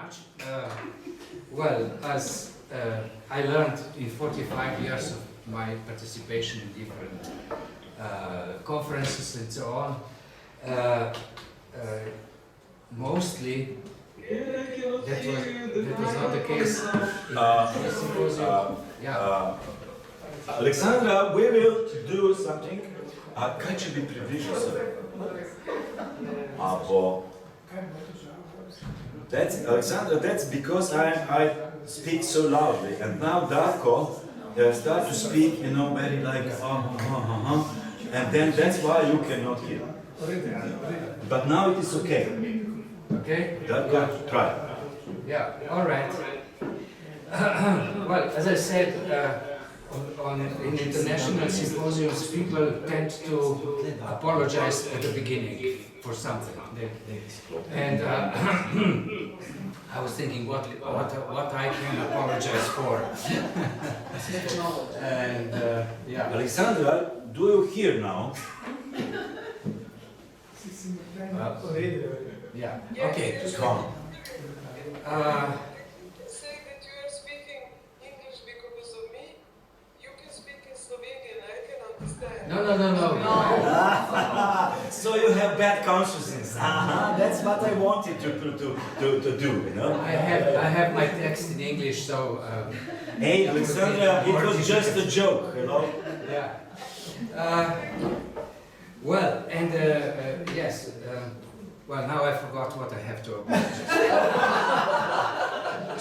much. Well, as I learned in 45 years of my participation in different conferences and so on, mostly that was not the case in the symposium. Alexandra, we will do something. Kaj če bi približal se? Alexandra, that's because I speak so loudly, and now Darko start to speak, you know, very like and then that's why you cannot hear. But now it is okay. Okay? Darko, try. Yeah, all right. Well, as I said, in international symposiums, people tend to apologize at the beginning for something. And I was thinking what I can apologize for. And yeah. Alexandra, do you hear now? Yeah. Okay. Come. Say that you are speaking English because of me. You can speak in Slovenian. I can understand. No. So you have bad consciousness. That's what I wanted to do, you know. I have my text in English, so. Hey, Alexandra, it was just a joke, you know. Yeah. Well, and yes. Well, now I forgot what I have to apologize.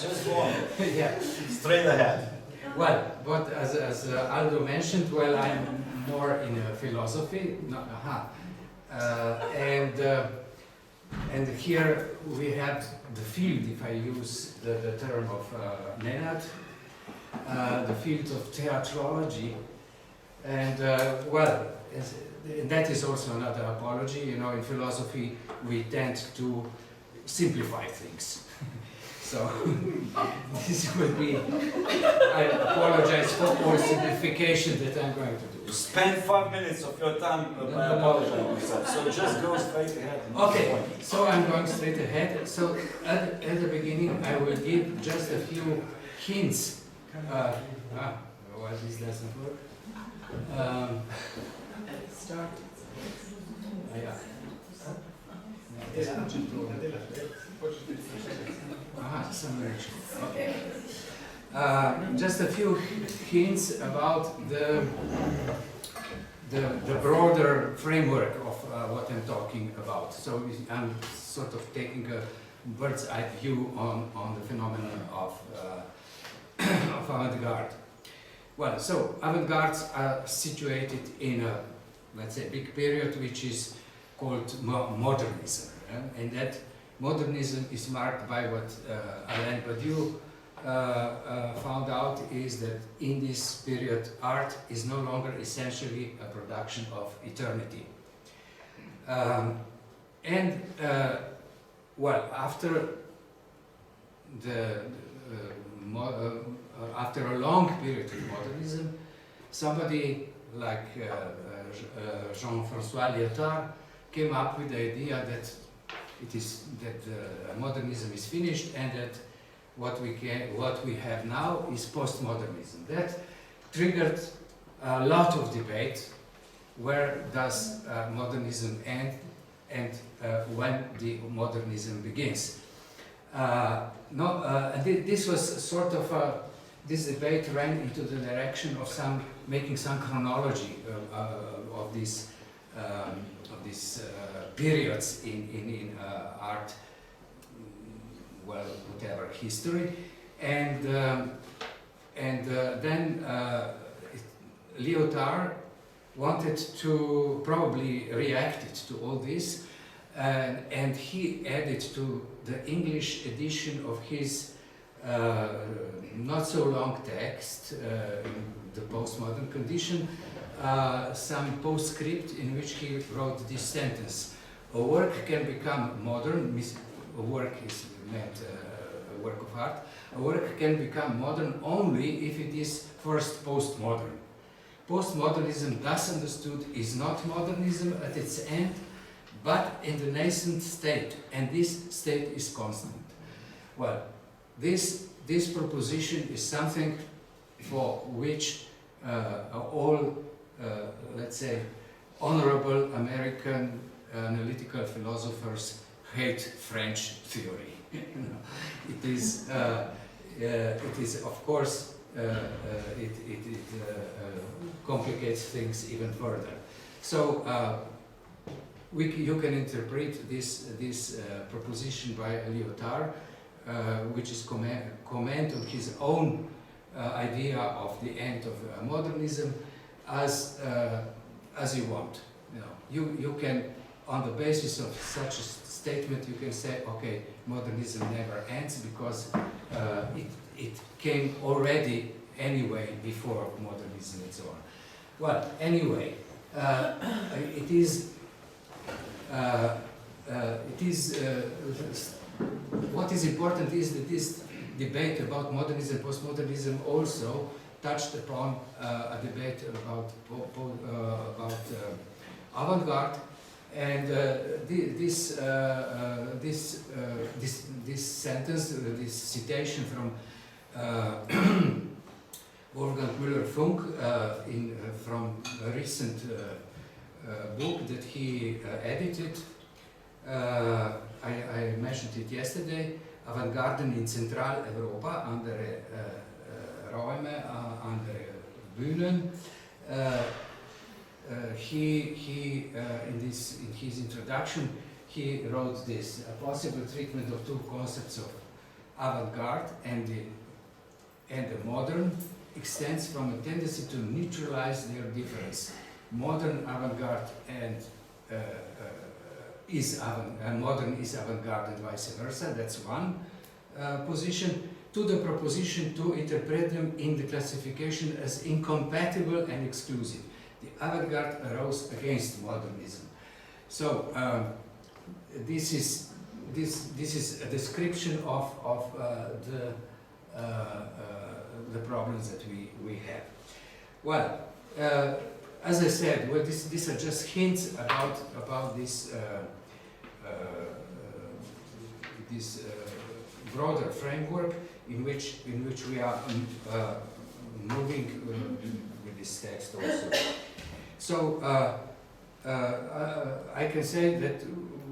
Just one. Yeah. Straight ahead. Well, but as Aldo mentioned, well, I'm more in philosophy. No, and here we have the field, if I use the term of Nenad, the field of theatrology, and well, that is also another apology. You know, in philosophy we tend to simplify things. So this will be, I apologize for all simplification that I'm going to do. Spend 5 minutes of your time by apologizing myself, so just go straight ahead. Okay, so I'm going straight ahead. So at the beginning I will give just a few hints. Why this doesn't work? Start. Yeah. Okay. Just a few hints about the broader framework of what I'm talking about. So I'm sort of taking a bird's eye view on the phenomenon of avant-garde. Well, so avant-gardes are situated in a, let's say, big period which is called modernism, and that modernism is marked by what Alain Badiou found out is that in this period art is no longer essentially a production of eternity. Well, after after a long period of modernism, somebody like Jean-François Lyotard came up with the idea that modernism is finished and that what we have now is postmodernism. That triggered a lot of debate. Where does modernism end and when the modernism begins? This was sort of this debate ran into the direction of making some chronology of these periods in art, well, whatever, history, and then Lyotard wanted to probably react to all this, and he added to the English edition of his not so long text, the postmodern condition, some postscript in which he wrote this sentence: a work can become modern, a work is meant a work of art, a work can become modern only if it is first postmodern. Postmodernism, thus understood, is not modernism at its end, but in the nascent state, and this state is constant. Well, this proposition is something for which all, let's say, honorable American analytical philosophers hate French theory. It is, of course, it complicates things even further. So you can interpret this proposition by Lyotard, which is comment on his own idea of the end of modernism as you want. You can, on the basis of such a statement, you can say, okay, modernism never ends because it came already anyway before modernism and so on. Well, anyway, what is important is that this debate about modernism and postmodernism also touched upon a debate about avant-garde, and this sentence, this citation from Wolfgang Müller-Funk from a recent book that he edited. I mentioned it yesterday. AVANT-GARDEN in Zentraleuropa, andere Räume, andere Bühnen. In his introduction, he wrote this: a possible treatment of two concepts of avant-garde and the modern extends from a tendency to neutralize their difference. Modern avant-garde and modern is avant-garde and vice versa. That's one position. To the proposition to interpret them in the classification as incompatible and exclusive. The avant-garde arose against modernism. So this is a description of the problems that we have. Well, as I said, well, these are just hints about this broader framework in which we are moving with this text also. So I can say that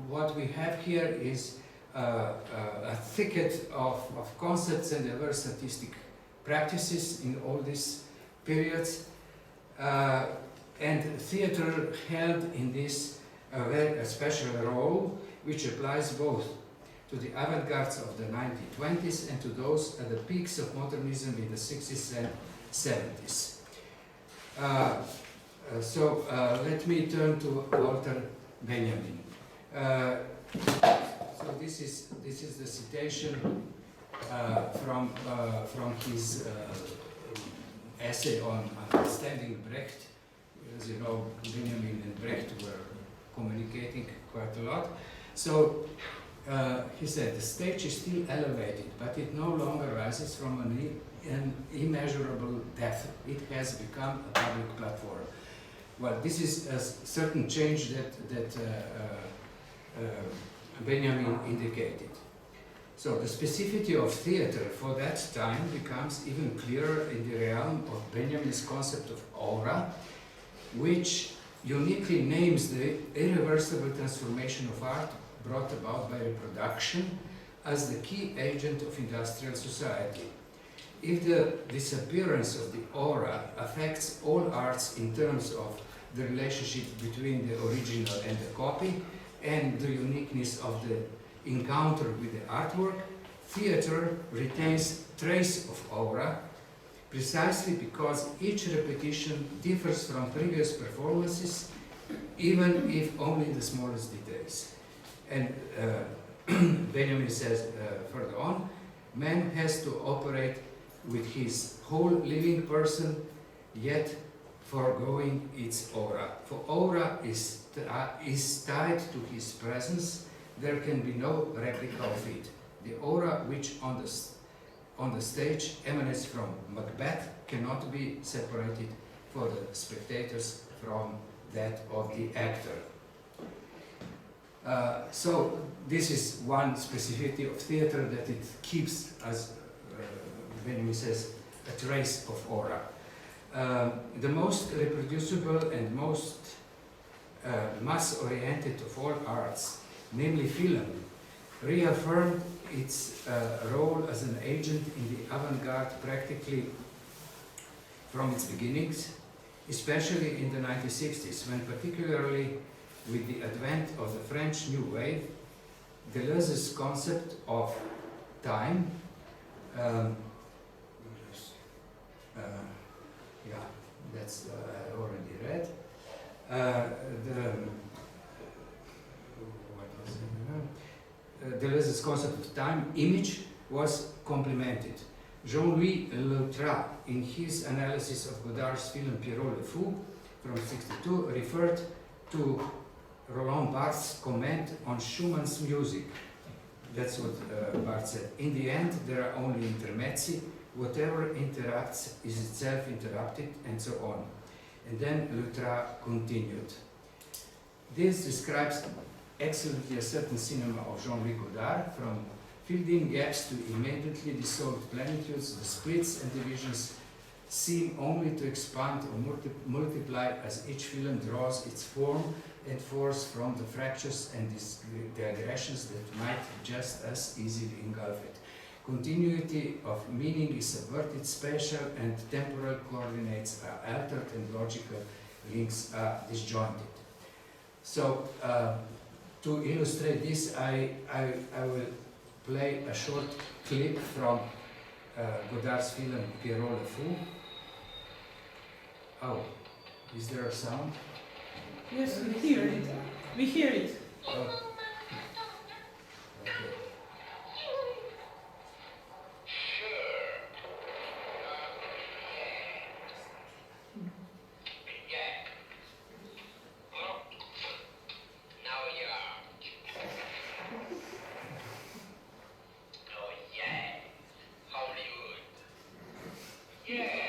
what we have here is a thicket of concepts and diverse artistic practices in all these periods, and theater held in this a special role, which applies both to the avant-gardes of the 1920s and to those at the peaks of modernism in the 60s and 70s. So let me turn to Walter Benjamin. So this is the citation from his essay on understanding Brecht. As you know, Benjamin and Brecht were communicating quite a lot. So he said, the stage is still elevated, but it no longer rises from an immeasurable depth. It has become a public platform. Well, this is a certain change that Benjamin indicated. So the specificity of theater for that time becomes even clearer in the realm of Benjamin's concept of aura, which uniquely names the irreversible transformation of art brought about by reproduction as the key agent of industrial society. If the disappearance of the aura affects all arts in terms of the relationship between the original and the copy and the uniqueness of the encounter with the artwork, theater retains trace of aura precisely because each repetition differs from previous performances, even if only the smallest details. And Benjamin says further on, man has to operate with his whole living person, yet foregoing its aura. For aura is tied to his presence, there can be no replica of it. The aura which on the stage emanates from Macbeth cannot be separated for the spectators from that of the actor. So this is one specificity of theater, that it keeps, as Benjamin says, a trace of aura. The most reproducible and most mass-oriented of all arts, namely film, reaffirmed its role as an agent in the avant-garde practically from its beginnings, especially in the 1960s, when particularly with the advent of the French New Wave, Deleuze's concept of time, yeah, that's I already read. Deleuze's concept of time, image, was complemented. Jean-Louis Lautrat, in his analysis of Godard's film Pierrot le Fou from '62, referred to Roland Barthes' comment on Schumann's music. That's what Barthes said. In the end, there are only intermezzi. Whatever interacts is itself interrupted, and so on. And then Lautrat continued. This describes excellently a certain cinema of Jean-Louis Godard, from filled-in gaps to immediately dissolved plenitudes. The splits and divisions seem only to expand or multiply as each film draws its form and force from the fractures and digressions that might just as easily engulf it. Continuity of meaning is subverted, spatial and temporal coordinates are altered, and logical links are disjointed. So, to illustrate this, I will play a short clip from Godard's film Pierrot le Fou. Oh, is there a sound? Yes, we hear it. We hear it. Oh. Okay.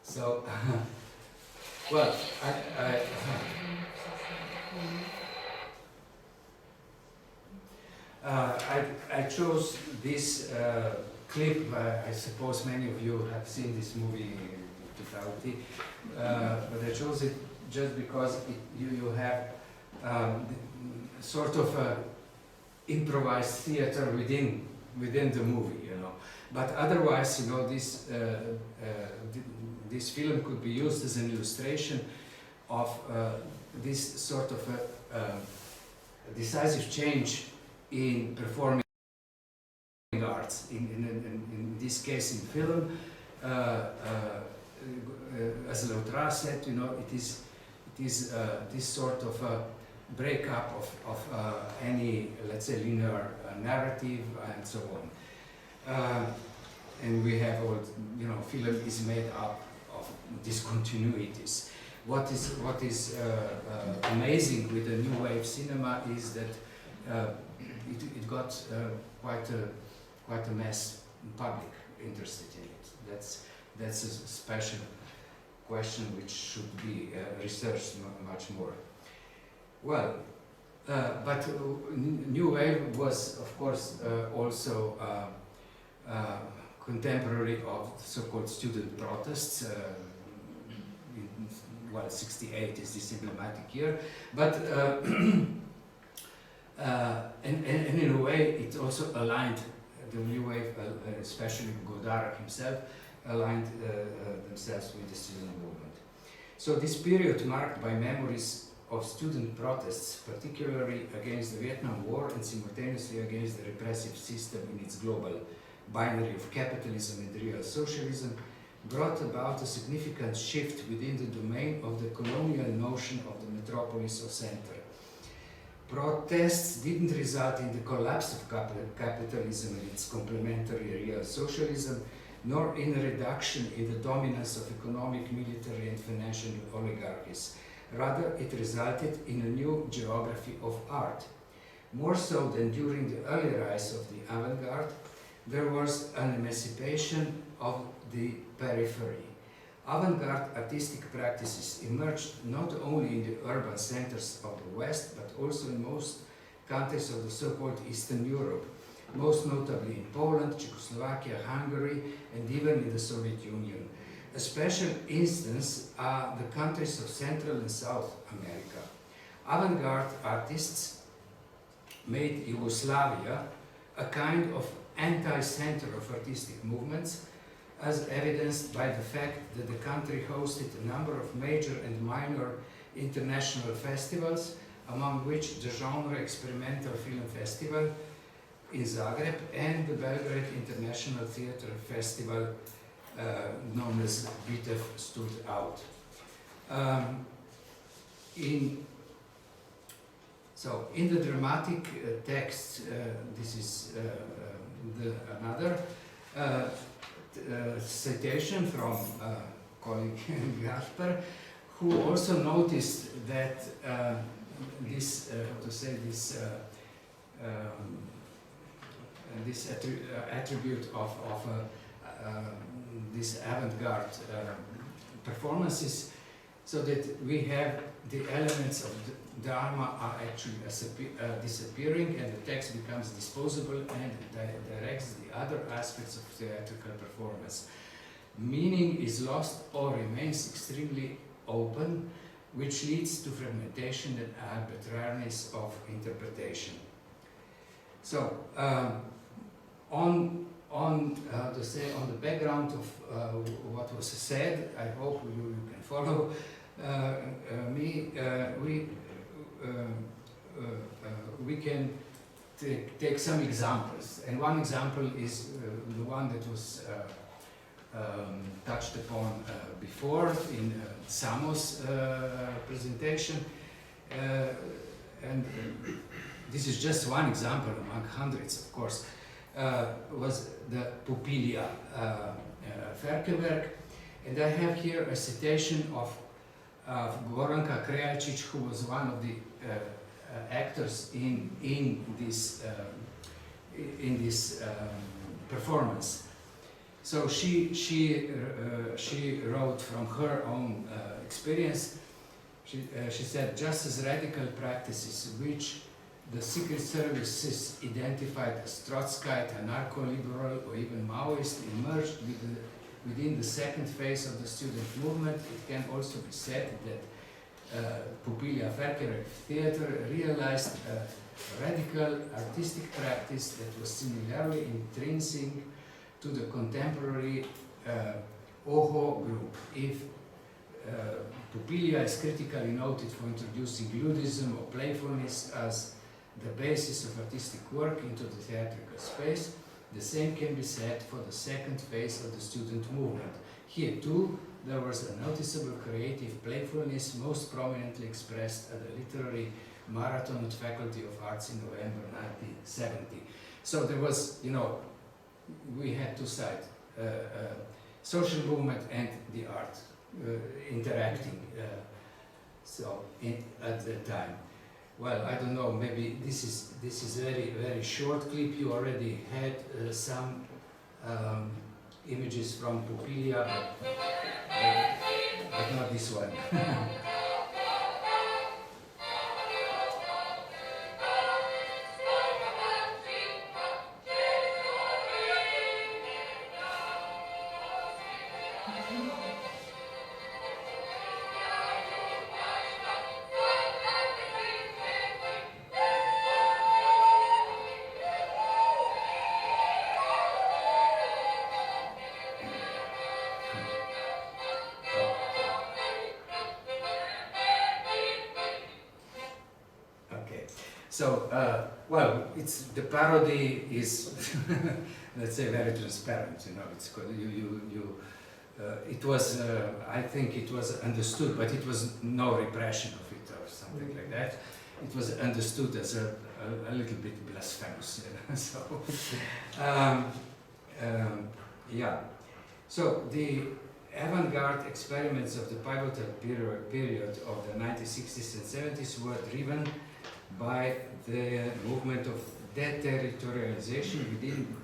So, well, I chose this clip. I suppose many of you have seen this movie in totality, but I chose it just because you have sort of a improvised theater within the movie, you know. But otherwise, you know, this film could be used as an illustration of this sort of a decisive change in performing arts. In this case, in film, as Lautrat said, you know, it is this sort of a breakup of any, let's say, linear narrative and so on. And we have all, you know, film is made up of discontinuities. What is amazing with the new wave cinema is that it got quite a mass public interested in it. That's a special question which should be researched much more. Well, but New Wave was, of course, also contemporary of so-called student protests. Well, 68 is this emblematic year, but and in a way it also aligned the New Wave, especially Godard himself, aligned themselves with the student movement. So this period marked by memories of student protests, particularly against the Vietnam War and simultaneously against the repressive system in its global binary of capitalism and real socialism, brought about a significant shift within the domain of the colonial notion of the metropolis or center. Protests didn't result in the collapse of capitalism and its complementary real socialism, nor in a reduction in the dominance of economic, military and financial oligarchies. Rather, it resulted in a new geography of art. More so than during the early rise of the avant-garde, there was an emancipation of the periphery. Avant-garde artistic practices emerged not only in the urban centers of the West, but also in most countries of the so-called Eastern Europe, most notably in Poland, Czechoslovakia, Hungary, and even in the Soviet Union. A special instance are the countries of Central and South America. Avant-garde artists made Yugoslavia a kind of anti-center of artistic movements, as evidenced by the fact that the country hosted a number of major and minor international festivals, among which the Genre Experimental Film Festival in Zagreb and the Belgrade International Theatre Festival, known as BITEF, stood out. In the dramatic text, this is another citation from colleague Gasper, who also noticed that this attribute of this avant-garde performances, so that we have the elements of the drama are actually disappearing, and the text becomes disposable and directs the other aspects of theatrical performance. Meaning is lost or remains extremely open, which leads to fragmentation and arbitrariness of interpretation. So, on the background of what was said, I hope you can follow me. We can take some examples, and one example is the one that was touched upon before in Samo's presentation, and this is just one example among hundreds, of course. Was the Pupilja Ferkewerk, and I have here a citation of Goranka Krejačić, who was one of the actors in this performance. So she wrote from her own experience. She said, just as radical practices which the secret services identified as Trotskyite, anarcho-liberal, or even Maoist emerged within the second phase of the student movement, it can also be said that Pupilja Ferkewerk theatre realized a radical artistic practice that was similarly intrinsic to the contemporary OHO group. If Pupilja is critically noted for introducing ludism or playfulness as the basis of artistic work into the theatrical space, the same can be said for the second phase of the student movement. Here too, there was a noticeable creative playfulness, most prominently expressed at the literary marathon at Faculty of Arts in November 1970. So there was, we had two sides, social movement and the art interacting at that time. Well, I don't know, maybe this is very, very short clip. You already had some images from Pupilja, but not this one. So, well, it's the parody is, let's say, very transparent. You know, it's it was. I think it was understood, but it was no repression of it or something like that. It was understood as a little bit blasphemous. You know? So, yeah. So the avant-garde experiments of the pivotal period of the 1960s and 70s were driven by the movement of deterritorialization within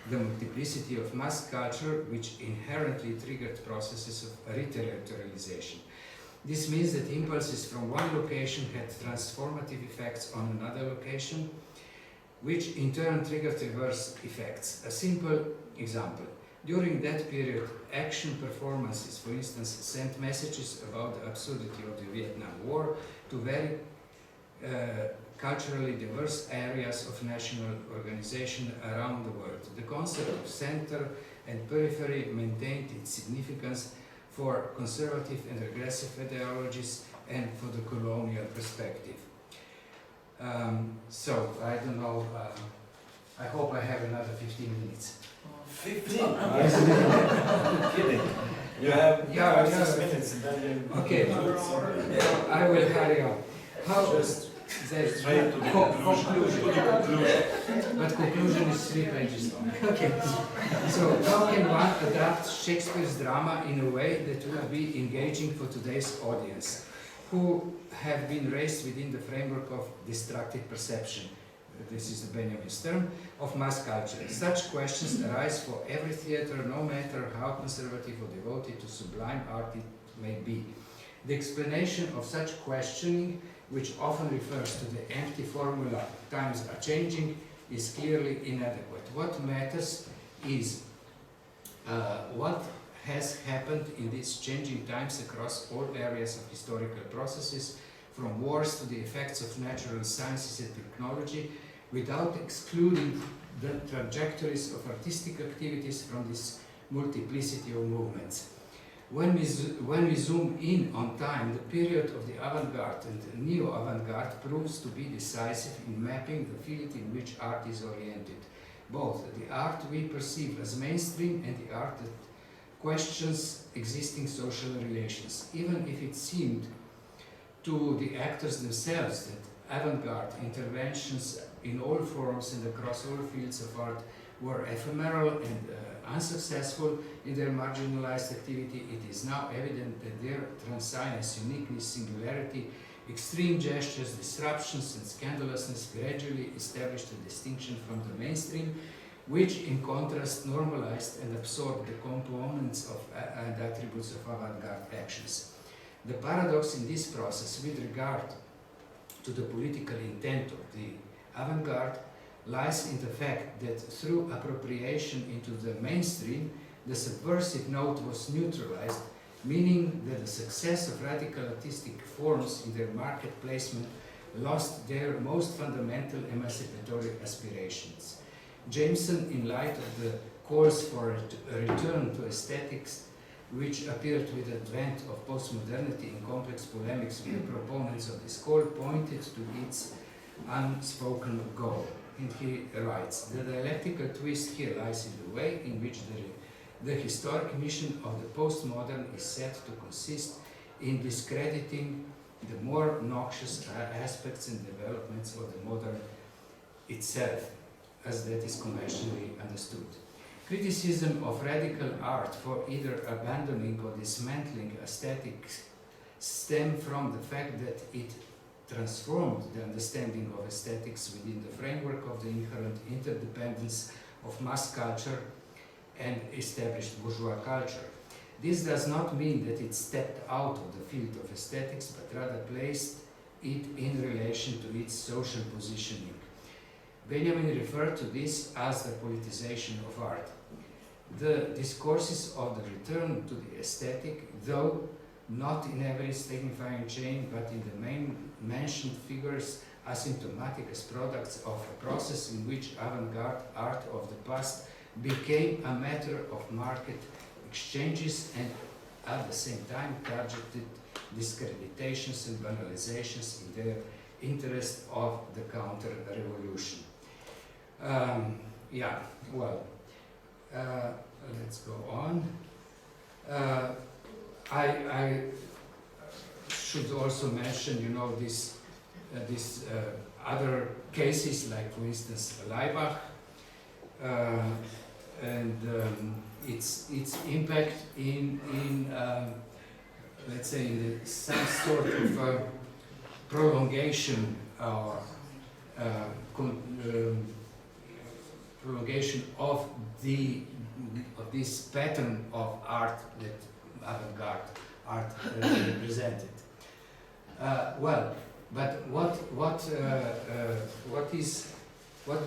the multiplicity of mass culture, which inherently triggered processes of reterritorialization. This means that impulses from one location had transformative effects on another location, which in turn triggered reverse effects. A simple example. During that period, action performances, for instance, sent messages about the absurdity of the Vietnam War to very culturally diverse areas of national organization around the world. The concept of center and periphery maintained its significance for conservative and regressive ideologies and for the colonial perspective. So, I don't know, I hope I have another 15 minutes. 15? I'm kidding. You have 6 minutes and then you... Okay, I will hurry on. How Just there's straight to the conclusion. But conclusion is 3 pages long. Okay. So how can one adapt Shakespeare's drama in a way that will be engaging for today's audience, who have been raised within the framework of destructive perception? This is the Benjamin's term, of mass culture. Such questions arise for every theatre, no matter how conservative or devoted to sublime art it may be. The explanation of such questioning, which often refers to the empty formula, times are changing, is clearly inadequate. What matters is what has happened in these changing times across all areas of historical processes, from wars to the effects of natural sciences and technology, without excluding the trajectories of artistic activities from this multiplicity of movements. When we zoom in on time, the period of the avant-garde and the neo-avant-garde proves to be decisive in mapping the field in which art is oriented. Both the art we perceive as mainstream and the art that questions existing social relations, even if it seemed to the actors themselves that avant-garde interventions in all forms and across all fields of art were ephemeral and unsuccessful in their marginalized activity. It is now evident that their transience, uniqueness, singularity, extreme gestures, disruptions and scandalousness gradually established a distinction from the mainstream, which in contrast normalized and absorbed the components of and attributes of avant-garde actions. The paradox in this process with regard to the political intent of the avant-garde lies in the fact that through appropriation into the mainstream, the subversive note was neutralized, meaning that the success of radical artistic forms in their market placement lost their most fundamental emancipatory aspirations. Jameson, in light of the calls for a return to aesthetics, which appeared with the advent of postmodernity in complex polemics with the proponents of this call, pointed to its unspoken goal. And he writes, the dialectical twist here lies in the way in which the historic mission of the postmodern is said to consist in discrediting the more noxious aspects and developments of the modern itself, as that is conventionally understood. Criticism of radical art for either abandoning or dismantling aesthetics stem from the fact that it transformed the understanding of aesthetics within the framework of the inherent interdependence of mass culture and established bourgeois culture. This does not mean that it stepped out of the field of aesthetics, but rather placed it in relation to its social positioning. Benjamin referred to this as the politicization of art. The discourses of the return to the aesthetic, though not in every signifying chain, but in the main mentioned figures asymptomatic as products of a process in which avant-garde art of the past became a matter of market exchanges and at the same time targeted discreditations and banalizations in their interest of the counter-revolution. Yeah, well, let's go on. I should also mention, you know, this other cases, like for instance Laibach, and its impact in let's say in some sort of prolongation or prolongation of this pattern of art that avant-garde art represented. Well, but what is how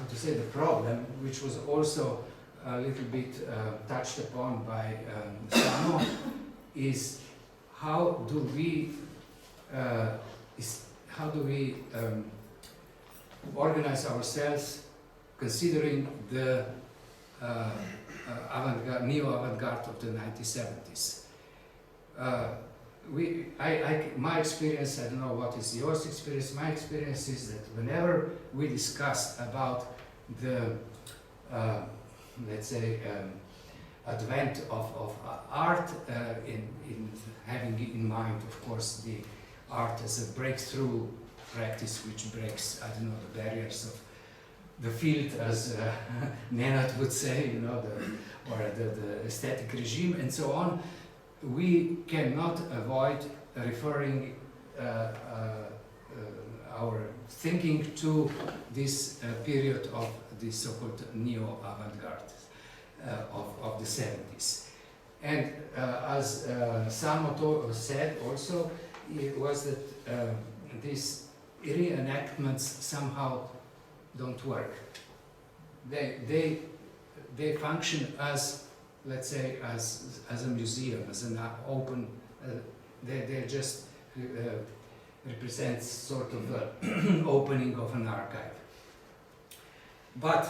to say the problem, which was also a little bit touched upon by Samo, is how do we organize ourselves considering the neo-avant-garde of the 1970s. My experience, I don't know what is yours experience, my experience is that whenever we discuss about the, let's say, advent of art, in having in mind, of course, the art as a breakthrough practice which breaks, I don't know, the barriers of the field, as Nenad would say, you know, the aesthetic regime and so on, we cannot avoid referring our thinking to this period of the so-called neo-avant-garde of the 70s. And as Samo said also, it was that these reenactments somehow don't work. They function as, let's say, as a museum, as an open. They just represent sort of the opening of an archive. But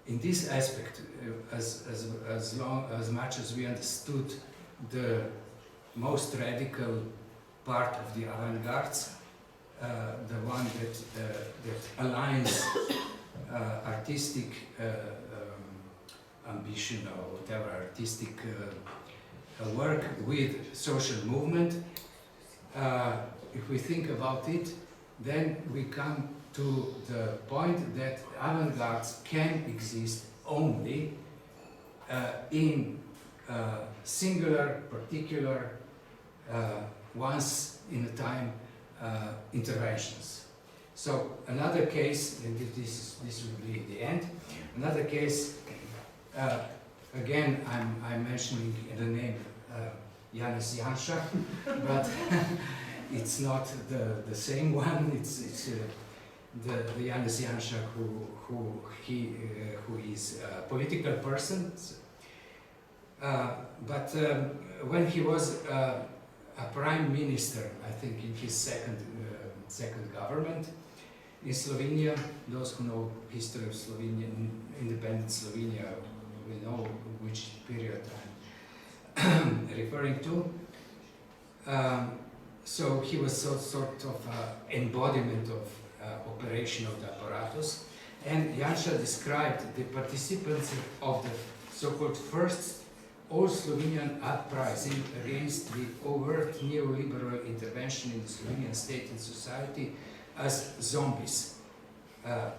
in this aspect, as much as we understood the most radical part of the avant-gardes, the one that aligns artistic ambition or whatever artistic work with social movement, if we think about it, then we come to the point that avant-gardes can exist only in singular, particular, once in a time interventions. So another case, and this will be the end. Another case, again, I'm mentioning the name Janez Janša, but it's not the same one. It's the Janez Janša who is a political person. But when he was a prime minister, I think in his second government in Slovenia, those who know history of Slovenia, independent Slovenia, will know which period I'm referring to. So he was sort of embodiment of operation of the apparatus, and Janša described the participants of the so-called first all-Slovenian uprising against the overt neoliberal intervention in the Slovenian state and society as zombies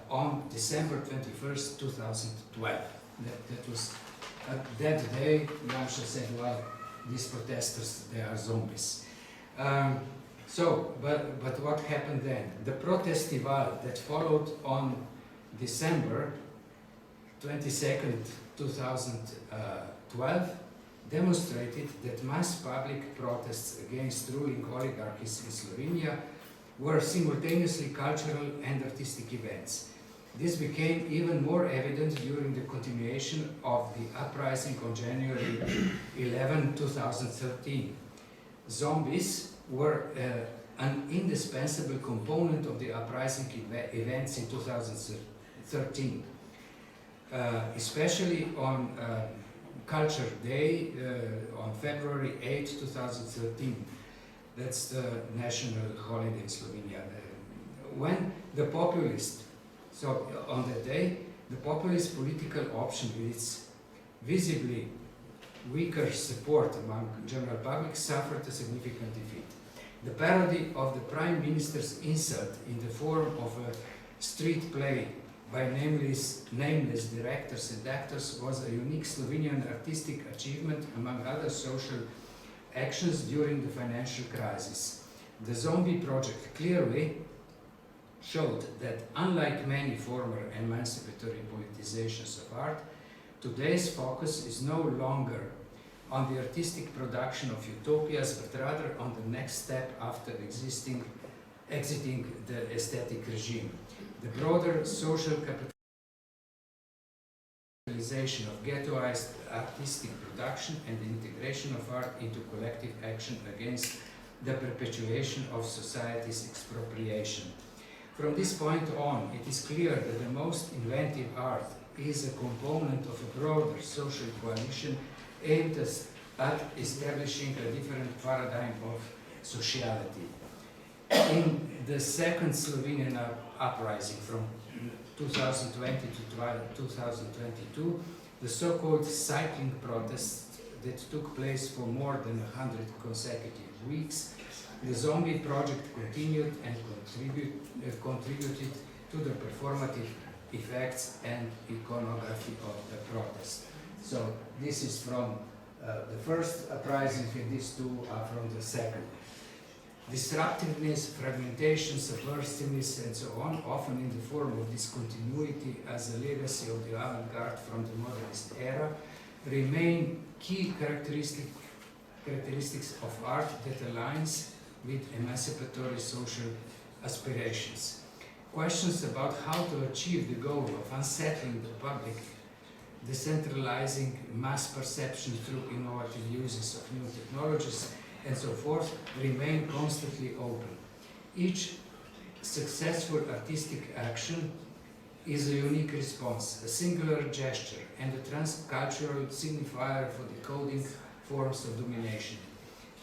on December 21st, 2012. That was, that day, Janša said, well, these protesters, they are zombies. But what happened then? The protestival that followed on December 22nd, 2012 demonstrated that mass public protests against ruling oligarchies in Slovenia were simultaneously cultural and artistic events. This became even more evident during the continuation of the uprising on January 11, 2013. Zombies were an indispensable component of the uprising events in 2013, especially on Culture Day on February 8, 2013. That's the national holiday in Slovenia. When the populist, so on that day, the populist political option with its visibly weaker support among general public suffered a significant defeat. The parody of the Prime Minister's insult in the form of a street play by nameless directors and actors was a unique Slovenian artistic achievement among other social actions during the financial crisis. The Zombie Project clearly showed that unlike many former emancipatory politizations of art, today's focus is no longer on the artistic production of utopias, but rather on the next step after exiting the aesthetic regime. The broader social capitalization of ghettoized artistic production and the integration of art into collective action against the perpetuation of society's expropriation. From this point on, it is clear that the most inventive art is a component of a broader social coalition aimed at establishing a different paradigm of sociality. In the second Slovenian uprising from 2020 to 2022, the so-called cycling protests that took place for more than 100 consecutive weeks, the Zombie Project continued and contributed to the performative effects and iconography of the protest. So this is from the first uprising, and these two are from the second. Disruptiveness, fragmentation, subversiveness, and so on, often in the form of discontinuity as a legacy of the avant-garde from the modernist era, remain key characteristics of art that aligns with emancipatory social aspirations. Questions about how to achieve the goal of unsettling the public, decentralizing mass perception through innovative uses of new technologies, and so forth, remain constantly open. Each successful artistic action is a unique response, a singular gesture, and a transcultural signifier for decoding forms of domination.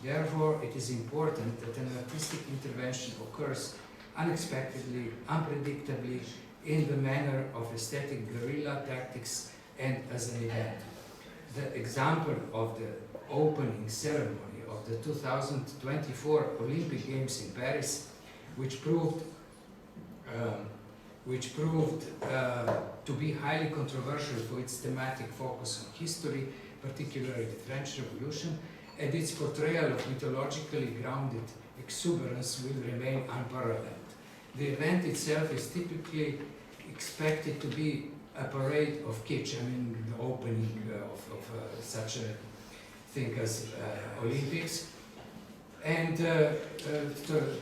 Therefore, it is important that an artistic intervention occurs unexpectedly, unpredictably, in the manner of aesthetic guerrilla tactics and as an event. The example of the opening ceremony of the 2024 Olympic Games in Paris, which proved to be highly controversial for its thematic focus on history, particularly the French Revolution, and its portrayal of mythologically grounded exuberance will remain unparalleled. The event itself is typically expected to be a parade of kitsch, I mean the opening of such a thing as Olympics, and the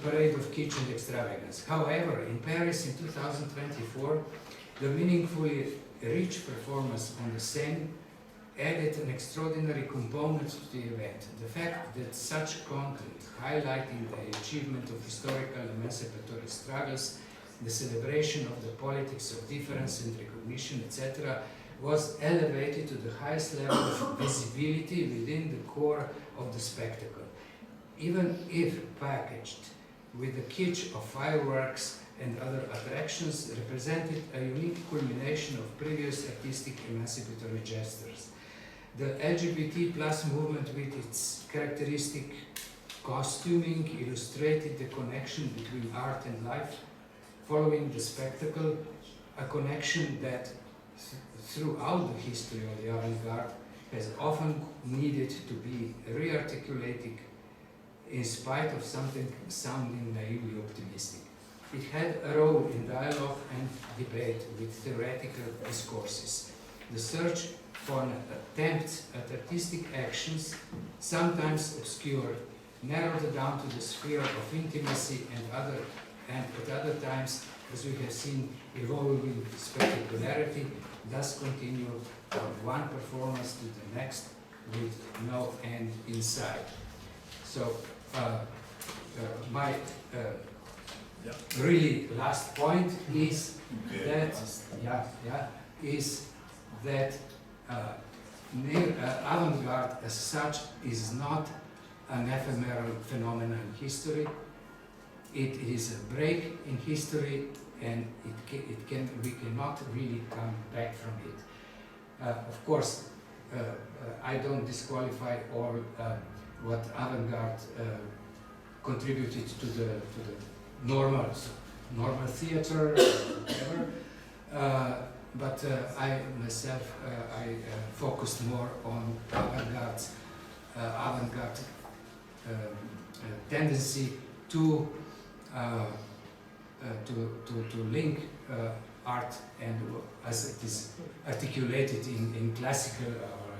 parade of kitsch and extravagance. However, in Paris in 2024, the meaningfully rich performance on the scene added an extraordinary component to the event. The fact that such content, highlighting the achievement of historical emancipatory struggles, the celebration of the politics of difference and recognition, etc., was elevated to the highest level of visibility within the core of the spectacle. Even if packaged with the kitsch of fireworks and other attractions, represented a unique culmination of previous artistic emancipatory gestures. The LGBT plus movement with its characteristic costuming illustrated the connection between art and life, following the spectacle, a connection that throughout the history of the avant-garde has often needed to be re-articulated in spite of something sounding naively optimistic. It had a role in dialogue and debate with theoretical discourses. The search for an attempt at artistic actions, sometimes obscure, narrowed down to the sphere of intimacy and at other times, as we have seen, evolving spectacularity, thus continue from one performance to the next with no end in sight. So, my really last point is that, avant-garde as such is not an ephemeral phenomenon in history. It is a break in history, and we cannot really come back from it. Of course, I don't disqualify all what avant-garde contributed to the normal theater, whatever. But I myself, I focused more on avant-garde tendency to link art and as it is articulated in classical or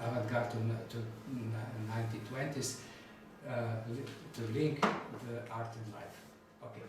avant-garde to 1920s, to link the art and life. Okay.